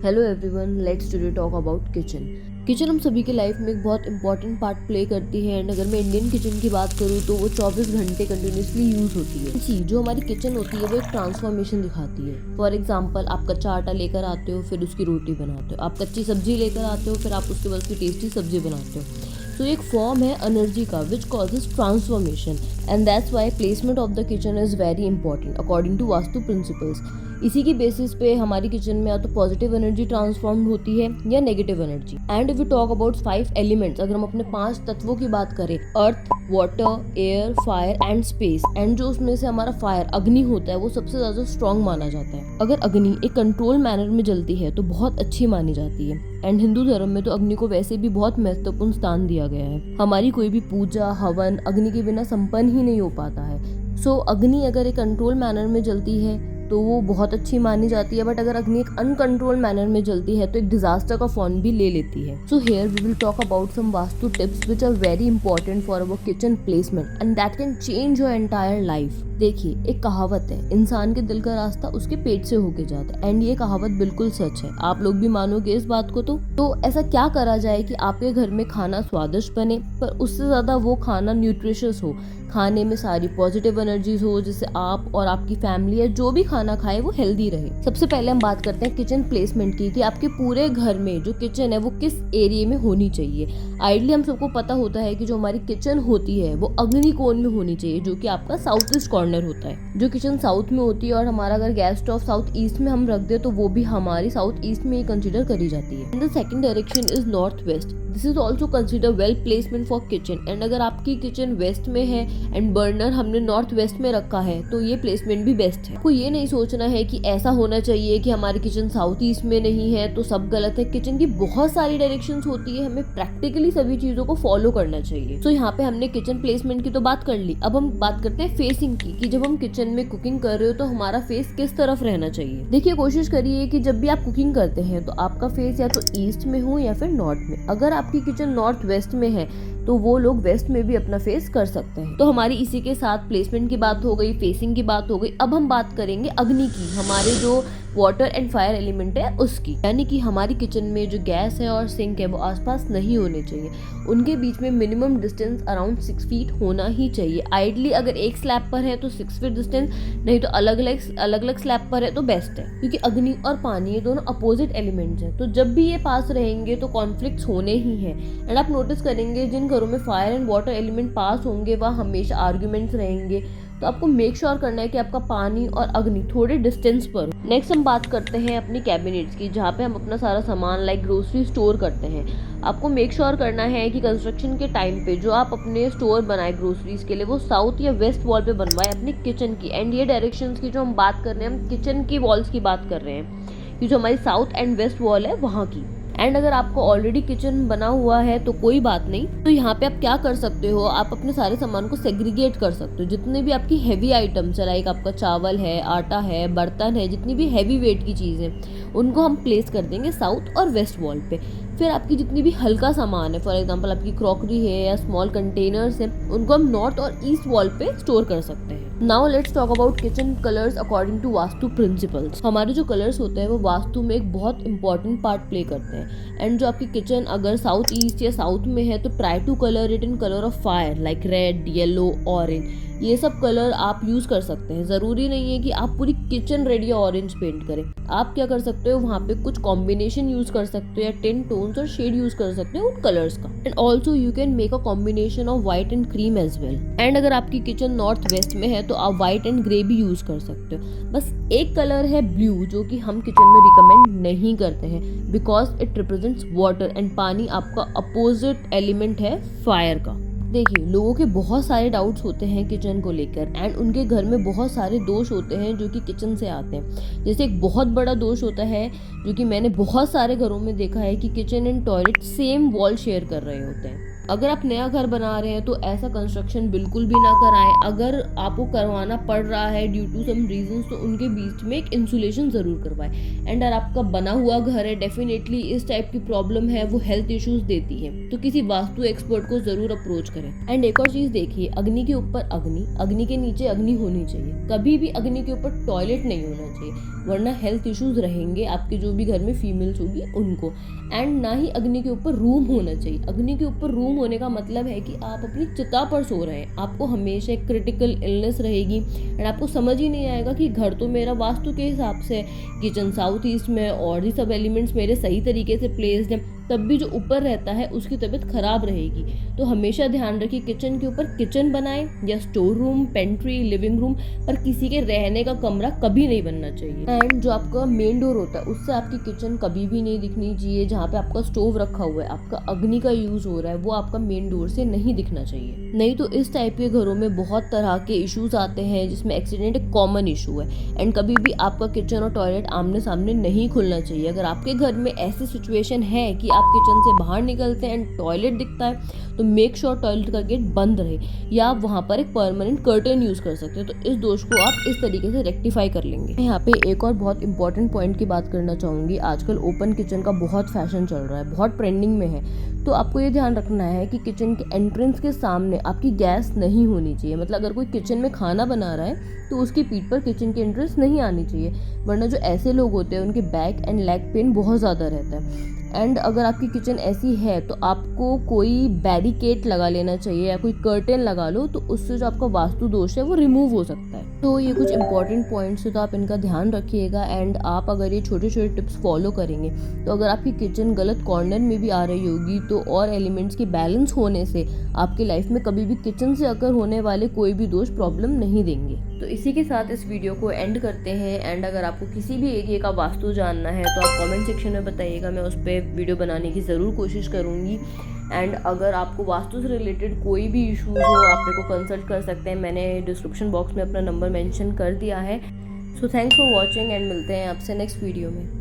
Hello everyone, let's today talk about kitchen. Kitchen हम सभी के लाइफ में एक बहुत इंपॉर्टेंट पार्ट प्ले करती है। एंड अगर मैं इंडियन किचन की बात करूँ तो वो 24 घंटे कंटिन्यूसली यूज होती है। जी, जो हमारी किचन होती है वो एक ट्रांसफॉर्मेशन दिखाती है। फॉर एग्जांपल, आप कच्चा आटा लेकर आते हो, फिर उसकी रोटी बनाते हो। आप कच्ची सब्जी लेकर आते हो, फिर आप उसके बाद उसकी टेस्टी सब्जी बनाते हो। तो एक फॉर्म है एनर्जी का which causes transformation, and that's why placement of the kitchen is very important according to Vastu principles. इसी की बेसिस पे हमारी किचन में या तो पॉजिटिव एनर्जी ट्रांसफॉर्म होती है या negative energy. And if you talk about 5 elements, अगर हम अपने 5 तत्वों की बात करें, earth, water, air, fire and space, and जो उसमें से हमारा फायर अग्नि होता है वो सबसे ज्यादा स्ट्रॉन्ग माना जाता है। अगर अग्नि एक कंट्रोल मैनर में जलती है तो बहुत अच्छी मानी जाती है। एंड हिंदू धर्म में तो अग्नि को वैसे भी बहुत महत्वपूर्ण स्थान दिया गया है। हमारी कोई भी पूजा हवन अग्नि के बिना संपन्न ही नहीं हो पाता है। सो अग्नि अगर एक कंट्रोल मैनर में जलती है तो वो बहुत अच्छी मानी जाती है। बट अगर अग्नि एक अनकंट्रोल मैनर में जलती है तो एक डिजास्टर का फॉर्म भी ले लेती है। So here we will talk about some Vastu tips which are very important for our kitchen placement and that can change your entire life. देखिए, एक कहावत है, इंसान के दिल का रास्ता उसके पेट से होके जाता है। एंड ये कहावत बिल्कुल सच है। आप लोग भी मानोगे इस बात को? तो ऐसा क्या करा जाए कि आपके घर में खाना स्वादिष्ट बने, पर उससे ज्यादा वो खाना न्यूट्रिशियस हो, खाने में सारी पॉजिटिव एनर्जीज हो, जिससे आप और आपकी फैमिली या जो भी खाना खाए वो हेल्दी रहे। सबसे पहले हम बात करते हैं किचन प्लेसमेंट की, कि आपके पूरे घर में जो किचन है वो किस एरिया में होनी चाहिए। आइडली हम सबको पता होता है कि जो हमारी किचन होती है वो अग्नि कोण में होनी चाहिए, जो कि आपका साउथ ईस्ट कॉर्नर होता है। जो किचन साउथ में होती है और हमारा अगर गैस स्टोव साउथ ईस्ट में हम रख दे तो वो भी हमारी साउथ ईस्ट में ही कंसिडर करी जाती है। And the second direction is north west. This is also consider well placement for kitchen. And अगर आपकी किचन वेस्ट में है एंड बर्नर हमने नॉर्थ वेस्ट में रखा है तो ये प्लेसमेंट भी बेस्ट है। आपको ये नहीं सोचना है कि ऐसा होना चाहिए कि हमारी किचन साउथ ईस्ट में नहीं है तो सब गलत है। किचन की बहुत सारी डायरेक्शंस होती है, हमें प्रैक्टिकली सभी चीजों को फॉलो करना चाहिए। तो यहाँ पे हमने किचन प्लेसमेंट की तो बात कर ली। अब हम बात करते हैं फेसिंग की, कि जब हम किचन में कुकिंग कर रहे हो तो हमारा फेस किस तरफ रहना चाहिए। देखिए, कोशिश करिए कि जब भी आप कुकिंग करते हैं तो आपका फेस या तो ईस्ट में हो या फिर नॉर्थ में। अगर आपकी किचन नॉर्थ वेस्ट में है तो वो लोग वेस्ट में भी अपना फेस कर सकते हैं। तो हमारी इसी के साथ प्लेसमेंट की बात हो गई, फेसिंग की बात हो गई। अब हम बात करेंगे अग्नि की, हमारे जो वाटर एंड फायर एलिमेंट है उसकी। यानी कि हमारी किचन में जो गैस है और सिंक है वो आसपास नहीं होने चाहिए। उनके बीच में मिनिमम डिस्टेंस अराउंड 6 फीट होना ही चाहिए। आइडली अगर एक स्लैब पर है तो 6 फीट डिस्टेंस, नहीं तो अलग अलग स्लैब पर है तो बेस्ट है, क्योंकि अग्नि और पानी ये दोनों अपोजिट एलिमेंट्स हैं। तो जब भी ये पास रहेंगे तो कॉन्फ्लिक्ट्स होने ही हैं। एंड आप नोटिस करेंगे जिन घरों में फायर एंड वाटर एलिमेंट पास होंगे वहाँ हमेशा आर्ग्यूमेंट्स रहेंगे। तो आपको मेक श्योर करना है कि आपका पानी और अग्नि थोड़े डिस्टेंस पर। नेक्स्ट हम बात करते हैं अपनी कैबिनेट्स की, जहाँ पे हम अपना सारा सामान लाइक ग्रोसरी स्टोर करते हैं। आपको मेक श्योर करना है कि कंस्ट्रक्शन के टाइम पे जो आप अपने स्टोर बनाए ग्रोसरीज के लिए वो साउथ या वेस्ट वॉल पे बनवाए अपनी किचन की। एंड ये डायरेक्शंस की जो हम बात कर रहे हैं, हम किचन की वॉल्स की बात कर रहे हैं, कि जो हमारी साउथ एंड वेस्ट वॉल है वहाँ की। एंड अगर आपको ऑलरेडी किचन बना हुआ है तो कोई बात नहीं। तो यहाँ पे आप क्या कर सकते हो, आप अपने सारे सामान को सेग्रीगेट कर सकते हो। जितने भी आपकी हैवी आइटम्स है, लाइक आपका चावल है, आटा है, बर्तन है, जितनी भी हैवी वेट की चीज़ें उनको हम प्लेस कर देंगे साउथ और वेस्ट वॉल पे। फिर आपकी जितनी भी हल्का सामान है, फॉर एग्जांपल आपकी क्रॉकरी है या स्मॉल कंटेनर्स है, उनको हम नॉर्थ और ईस्ट वॉल पे स्टोर कर सकते हैं। Now let's talk about kitchen colours according to Vastu principles. हमारे जो कलर्स होते हैं वो वास्तु में एक बहुत इंपॉर्टेंट पार्ट प्ले करते हैं। एंड जो आपकी किचन अगर साउथ ईस्ट या साउथ में है तो try to colour it in colour of fire, like red, yellow, orange. ये सब कलर आप यूज कर सकते हैं। जरूरी नहीं है कि आप पूरी किचन रेड या ऑरेंज पेंट करें। आप क्या कर सकते हो, वहाँ पे कुछ कॉम्बिनेशन यूज कर सकते हो या 10 टोन्स और शेड यूज कर सकते हो उन कलर्स का। And also you can make a combination of white and cream as well. And अगर आपकी किचन नॉर्थ वेस्ट में है तो आप व्हाइट एंड ग्रे भी यूज कर सकते हो। बस एक कलर है ब्लू, जो कि हम किचन में रिकमेंड नहीं करते हैं, because it represents water and पानी आपका अपोजिट एलिमेंट है फायर का। देखिए, लोगों के बहुत सारे डाउट्स होते हैं किचन को लेकर, एंड उनके घर में बहुत सारे दोष होते हैं जो कि किचन से आते हैं। जैसे एक बहुत बड़ा दोष होता है जो कि मैंने बहुत सारे घरों में देखा है, कि kitchen and toilet same wall share कर रहे होते हैं। अगर आप नया घर बना रहे हैं तो ऐसा कंस्ट्रक्शन बिल्कुल भी ना कराएं। अगर आपको करवाना पड़ रहा है ड्यू टू सम रीजंस तो उनके बीच में एक इंसुलेशन ज़रूर करवाएं। एंड अगर आपका बना हुआ घर है, डेफिनेटली इस टाइप की प्रॉब्लम है, वो हेल्थ इश्यूज देती है, तो किसी वास्तु एक्सपर्ट को ज़रूर अप्रोच करें। एंड एक और चीज़ देखिए, अग्नि के ऊपर अग्नि, अग्नि के नीचे अग्नि होनी चाहिए। कभी भी अग्नि के ऊपर टॉयलेट नहीं होना चाहिए, वरना हेल्थ इश्यूज रहेंगे आपके जो भी घर में फीमेल्स होगी उनको। एंड ना ही अग्नि के ऊपर रूम होना चाहिए। अग्नि के ऊपर रूम होने का मतलब है कि आप अपनी चिता पर सो रहे हैं, आपको हमेशा एक क्रिटिकल इलनेस रहेगी एंड आपको समझ ही नहीं आएगा कि घर तो मेरा वास्तु के हिसाब से, किचन साउथ ईस्ट में और भी सब एलिमेंट्स मेरे सही तरीके से प्लेस्ड हैं, तब भी जो ऊपर रहता है उसकी तबीयत खराब रहेगी। तो हमेशा ध्यान रखिए, किचन के ऊपर किचन बनाएं या store room, pantry, living room, पर किसी के रहने का कमरा कभी नहीं बनना चाहिए। एंड जो आपका मेन डोर होता है उससे आपकी किचन कभी भी नहीं दिखनी चाहिए। जहाँ पे आपका स्टोव रखा हुआ है, आपका अग्नि का यूज हो रहा है, वो आपका मेन डोर से नहीं दिखना चाहिए। नहीं तो इस टाइप के घरों में बहुत तरह के इश्यूज आते हैं, जिसमें एक्सीडेंट एक कॉमन इशू है। एंड कभी भी आपका किचन और टॉयलेट आमने सामने नहीं खुलना चाहिए। अगर आपके घर में ऐसी सिचुएशन है कि आप किचन से बाहर निकलते हैं एंड टॉयलेट दिखता है, तो मेक श्योर टॉयलेट का गेट बंद रहे, या आप वहाँ पर एक परमानेंट कर्टन यूज कर सकते हैं। तो इस दोष को आप इस तरीके से रेक्टिफाई कर लेंगे। यहाँ पे एक और बहुत इंपॉर्टेंट पॉइंट की बात करना चाहूंगी। आजकल ओपन किचन का बहुत फैशन चल रहा है, बहुत ट्रेंडिंग में है। तो आपको ये ध्यान रखना है कि किचन के एंट्रेंस के सामने आपकी गैस नहीं होनी चाहिए। मतलब अगर कोई किचन में खाना बना रहा है तो उसकी पीठ पर किचन की एंट्रेंस नहीं आनी चाहिए, वरना जो ऐसे लोग होते हैं उनके बैक एंड लेग पेन बहुत ज़्यादा रहता है। एंड अगर आपकी किचन ऐसी है तो आपको कोई बैरिकेड लगा लेना चाहिए या कोई कर्टेन लगा लो, तो उससे जो आपका वास्तु दोष है वो रिमूव हो सकता है। तो ये कुछ इंपॉर्टेंट पॉइंट्स है, तो आप इनका ध्यान रखिएगा। एंड आप अगर ये छोटे छोटे टिप्स फॉलो करेंगे तो अगर आपकी किचन गलत कॉर्नर में भी आ रही होगी तो और एलिमेंट्स के बैलेंस होने से आपकी लाइफ में कभी भी किचन से अगर होने वाले कोई भी दोष प्रॉब्लम नहीं देंगे। तो इसी के साथ इस वीडियो को एंड करते हैं। एंड अगर आपको किसी भी एरिया का वास्तु जानना है तो आप कमेंट सेक्शन में बताइएगा, मैं उस पर वीडियो बनाने की ज़रूर कोशिश करूँगी। एंड अगर आपको वास्तु से रिलेटेड कोई भी इशूज़ हो, आप मेरे को कंसल्ट कर सकते हैं। मैंने डिस्क्रिप्शन बॉक्स में अपना नंबर मेंशन कर दिया है। So thanks for watching and मिलते हैं आपसे नेक्स्ट वीडियो में।